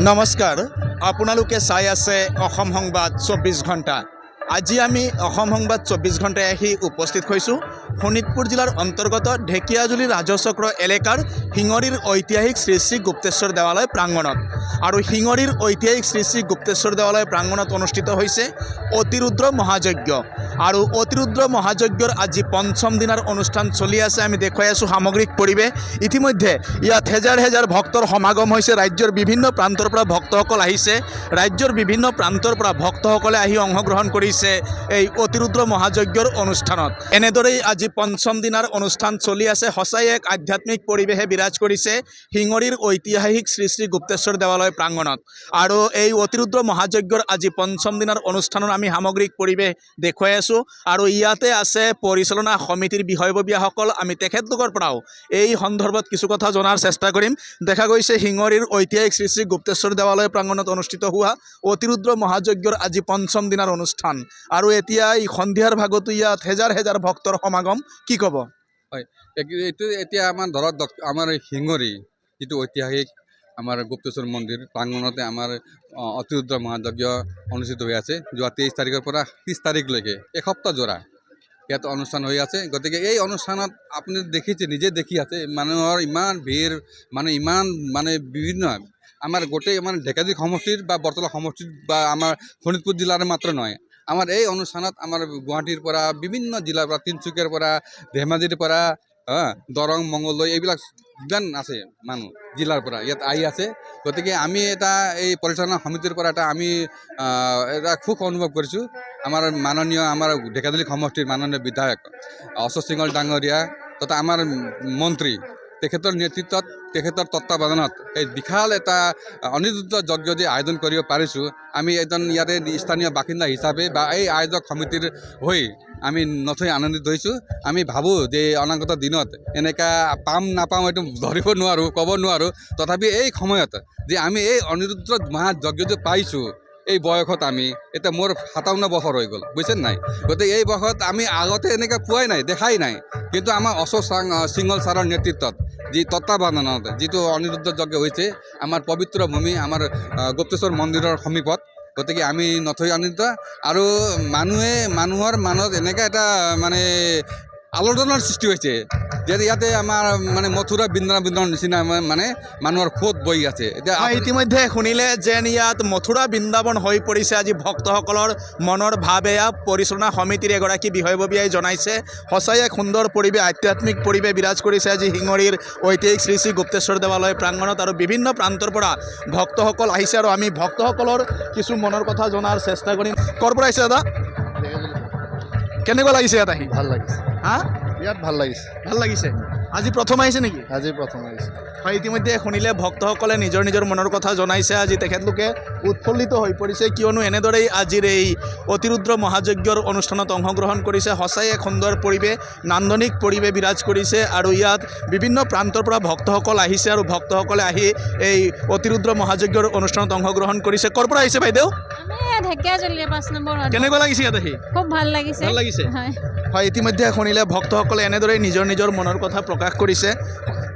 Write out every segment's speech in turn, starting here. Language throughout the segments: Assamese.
নমস্কাৰ, আপোনালোকে চাই আছে অসম সংবাদ 24 ঘণ্টা। আজি আমি অসম সংবাদ 24 ঘণ্টায় আহি উপস্থিত হৈছোঁ শোণিতপুৰ জিলাৰ অন্তৰ্গত ঢেকিয়াজুলি ৰাজচক্ৰ এলেকাৰ শিঙৰীৰ ঐতিহাসিক শ্ৰী শ্ৰী গুপ্তেশ্বৰ দেৱালয় প্ৰাংগণত। আৰু শিঙৰীৰ ঐতিহাসিক শ্ৰী শ্ৰী গুপ্তেশ্বৰ দেৱালয় প্ৰাংগণত অনুষ্ঠিত হৈছে অতিৰুদ্ৰ মহাযজ্ঞ। আৰু অতিৰুদ্ৰ মহাযজ্ঞৰ আজি পঞ্চম দিনৰ অনুষ্ঠান চলি আছে। আমি দেখুৱাই আছোঁ সামগ্ৰিক পৰিৱেশ। ইতিমধ্যে ইয়াত হেজাৰ হেজাৰ ভক্তৰ সমাগম হৈছে। ৰাজ্যৰ বিভিন্ন প্ৰান্তৰ পৰা ভক্তসকল আহিছে। ৰাজ্যৰ বিভিন্ন প্ৰান্তৰ পৰা ভক্তসকলে আহি অংশগ্ৰহণ কৰিছে এই অতিৰুদ্ৰ মহাযজ্ঞৰ অনুষ্ঠানত। এনেদৰেই আজি পঞ্চম দিনৰ অনুষ্ঠান চলি আছে। সঁচাই এক আধ্যাত্মিক পৰিৱেশে বিৰাজ কৰিছে শিঙৰীৰ ঐতিহাসিক শ্ৰী শ্ৰী গুপ্তেশ্বৰ দেৱালয় প্ৰাংগণত। আৰু এই অতিৰুদ্ৰ মহাযজ্ঞৰ আজি পঞ্চম দিনৰ অনুষ্ঠানৰ আমি সামগ্ৰিক পৰিৱেশ দেখুৱাই আছোঁ। আৰু ইয়াতে আছে পৰিচালনা সমিতিৰ বিষয়ববীয়াসকল। আমি তেখেতলোকৰ পৰাও এই সন্দৰ্ভত কিছু কথা জনাৰ চেষ্টা কৰিম। দেখা গৈছে শিঙৰীৰ ঐতিহাসিক শ্ৰী শ্ৰী গুপ্তেশ্বৰ দেৱালয় প্ৰাংগণত অনুষ্ঠিত হোৱা অতিৰুদ্ৰ মহাযজ্ঞৰ আজি পঞ্চম দিনৰ অনুষ্ঠান। আৰু এতিয়া এই সন্ধিয়াৰ ভাগতো ইয়াত হেজাৰ হেজাৰ ভক্তৰ সমাগম। কি ক'ব? হয়, এইটো এতিয়া আমাৰ ধৰক আমাৰ শিঙৰী যিটো ঐতিহাসিক আমাৰ গুপ্তেশ্বৰ মন্দিৰ প্ৰাংগণতে আমাৰ অতিৰুদ্ৰ মহাযজ্ঞ অনুষ্ঠিত হৈ আছে। যোৱা 23 তাৰিখৰ পৰা 30 তাৰিখলৈকে এসপ্তাহ জোৰা ইয়াত অনুষ্ঠান হৈ আছে। গতিকে এই অনুষ্ঠানত আপুনি দেখিছে, নিজে দেখি আছে, মানুহৰ ইমান ভিৰ, ইমান বিভিন্ন আমাৰ গোটেই আমাৰ ঢেকিয়াজুলি সমষ্টিৰ বা বৰতলা সমষ্টিৰ বা আমাৰ শোণিতপুৰ জিলাৰ মাত্ৰ নহয়, আমাৰ এই অনুষ্ঠানত আমাৰ গুৱাহাটীৰ পৰা বিভিন্ন জিলাৰ পৰা, তিনিচুকীয়াৰ পৰা, ধেমাজিৰ পৰা, দৰং, মঙলদৈ, এইবিলাক যিমান আছে মানুহ জিলাৰ পৰা ইয়াত আহি আছে। গতিকে আমি এটা এই পৰিচালনা সমিতিৰ পৰা আমি এটা সুখ অনুভৱ কৰিছোঁ। আমাৰ মাননীয় আমাৰ ঢেকিয়াজুলি সমষ্টিৰ মাননীয় বিধায়ক অশোক সিংহল ডাঙৰীয়া তথা আমাৰ মন্ত্ৰী, তেখেতৰ নেতৃত্বত, তেখেতৰ তত্ত্বাৱধানত এই বিশাল এটা অনিৰুদ্ধ যজ্ঞ যে আয়োজন কৰিব পাৰিছোঁ, আমি এজন ইয়াতে স্থানীয় বাসিন্দা হিচাপে বা এই আয়োজক সমিতিৰ হৈ আমি নথৈ আনন্দিত হৈছোঁ। আমি ভাবোঁ যে অনাগত দিনত এনেকুৱা পাম নাপাম এইটো ধৰিব নোৱাৰোঁ, ক'ব নোৱাৰোঁ। তথাপি এই সময়ত যে আমি এই অনিৰুদ্ধ মহাযজ্ঞ যে পাইছোঁ, এই বয়সত আমি এতিয়া মোৰ 57 বছৰ হৈ গ'ল, বুজিছে নাই? গতিকে এই বয়সত আমি আগতে এনেকৈ পোৱাই নাই, দেখাই নাই। কিন্তু আমাৰ অশোক সিংহল ছাৰৰ নেতৃত্বত যি তত্ত্বাৱধানত যিটো অনিৰুদ্ধ যজ্ঞ হৈছে আমাৰ পবিত্ৰ ভূমি, আমাৰ গুপ্তেশ্বৰ মন্দিৰৰ সমীপত। গতিকে আমি নথৈ আনন্দিত। আৰু মানুহৰ মনত এনেকৈ এটা আলোড়নৰ সৃষ্টি হৈছে যে ইয়াতে আমাৰ মথুৰা বৃন্দাবনৰ নিচিনা মানুহৰ সোঁত বহি আছে। এতিয়া ইতিমধ্যে শুনিলে যেন ইয়াত মথুৰা বৃন্দাবন হৈ পৰিছে আজি ভক্তসকলৰ মনৰ ভাৱ। এয়া পৰিচালনা সমিতিৰ এগৰাকী বিষয়ববীয়াই জনাইছে। সঁচাই এক সুন্দৰ পৰিৱেশ, আধ্যাত্মিক পৰিৱেশ বিৰাজ কৰিছে আজি শিঙৰীৰ ঐতিহাসিক শ্ৰী শ্ৰী গুপ্তেশ্বৰ দেৱালয় প্ৰাংগণত। আৰু বিভিন্ন প্ৰান্তৰ পৰা ভক্তসকল আহিছে। আৰু আমি ভক্তসকলৰ কিছু মনৰ কথা জনাৰ চেষ্টা কৰিম। ক'ৰ পৰা আহিছে দাদা? কেনেকুৱা লাগিছে ইয়াত আহি? ভাল লাগিছে। ইয়াত ভাল লাগিছে। ভাল লাগিছে। আজি প্ৰথম আহিছে নেকি? আজি প্ৰথম আহিছে। হয়, ইতিমধ্যে শুনিলে ভক্তসকলে নিজৰ নিজৰ মনৰ কথা জনাইছে। আজি তেখেতলোকে উৎফুল্লিত হৈ পৰিছে, কিয়নো এনেদৰেই আজিৰ এই অতিৰুদ্ৰ মহাযজ্ঞৰ অনুষ্ঠানত অংশগ্ৰহণ কৰিছে। সঁচাই এক সুন্দৰ পৰিৱেশ, নান্দনিক পৰিৱেশ বিৰাজ কৰিছে। আৰু ইয়াত বিভিন্ন প্ৰান্তৰ পৰা ভক্তসকল আহিছে। আৰু ভক্তসকলে আহি এই অতিৰুদ্ৰ মহাযজ্ঞৰ অনুষ্ঠানত অংশগ্ৰহণ কৰিছে। ক'ৰ পৰা আহিছে বাইদেউ? কেনেকুৱা লাগিছে ইয়াত আহি? খুব ভাল লাগিছে। ভাল লাগিছে। হয়, ইতিমধ্যে শুনিলে ভক্তসকলে এনেদৰেই নিজৰ নিজৰ মনৰ কথা প্ৰকাশ কৰিছে।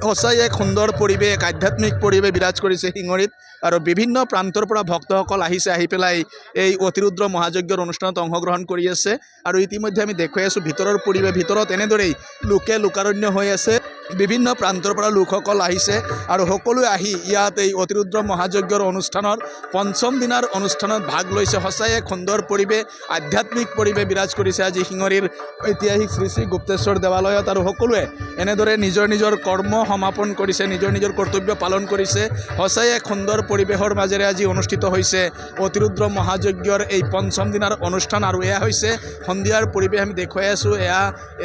সঁচাই এক সুন্দৰ পৰিৱেশ, এক আধ্যাত্মিক পৰিৱেশ বিৰাজ কৰিছে শিঙৰীত। আৰু বিভিন্ন প্ৰান্তৰ পৰা ভক্তসকল আহিছে, আহি পেলাই এই অতিৰুদ্ৰ মহাযজ্ঞৰ অনুষ্ঠানত অংশগ্ৰহণ কৰি আছে। আৰু ইতিমধ্যে আমি দেখুৱাই আছোঁ ভিতৰৰ পৰিৱেশ। ভিতৰত এনেদৰেই লোকে লোকাৰণ্য হৈ আছে। বিভিন্ন প্ৰান্তৰ পৰা লোকসকল আহিছে। আৰু সকলোৱে আহি ইয়াত এই অতিৰুদ্ৰ মহাযজ্ঞৰ অনুষ্ঠানৰ পঞ্চম দিনৰ অনুষ্ঠানত ভাগ লৈছে। সঁচাই এক সুন্দৰ পৰিৱেশ, আধ্যাত্মিক পৰিৱেশ বিৰাজ কৰিছে আজি শিঙৰীৰ ঐতিহাসিক শ্ৰী শ্ৰী গুপ্তেশ্বৰ দেৱালয়ত। আৰু সকলোৱে এনেদৰে নিজৰ নিজৰ কৰ্ম সমাপন কৰিছে, নিজৰ নিজৰ কৰ্তব্য পালন কৰিছে। সঁচাই এক সুন্দৰ পৰিৱেশৰ মাজেৰে আজি অনুষ্ঠিত হৈছে অতিৰুদ্ৰ মহাযজ্ঞৰ এই পঞ্চম দিনৰ অনুষ্ঠান। আৰু এয়া হৈছে সন্ধিয়াৰ পৰিৱেশ আমি দেখুৱাই আছোঁ।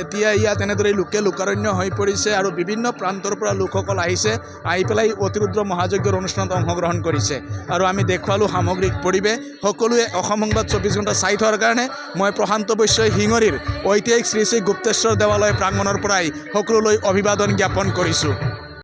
এতিয়া ইয়াত এনেদৰে লোকে লোকাৰণ্য হৈ পৰিছে। আৰু বিভিন্ন প্ৰান্তৰ পৰা লোকসকল আহিছে, আহি পেলাই অতিৰুদ্ৰ মহাযজ্ঞৰ অনুষ্ঠানত অংশগ্ৰহণ কৰিছে। আৰু আমি দেখুৱালোঁ সামগ্ৰিক পৰিৱেশ। সকলোৱে অসম সংবাদ 24 ঘণ্টা চাই থোৱাৰ কাৰণে মই প্ৰশান্ত বৈশ্যই শিঙৰীৰ ঐতিহাসিক শ্ৰী শ্ৰী গুপ্তেশ্বৰ দেৱালয় প্ৰাংগণৰ পৰাই সকলোলৈ অভিবাদন জ্ঞাপন কৰিছোঁ।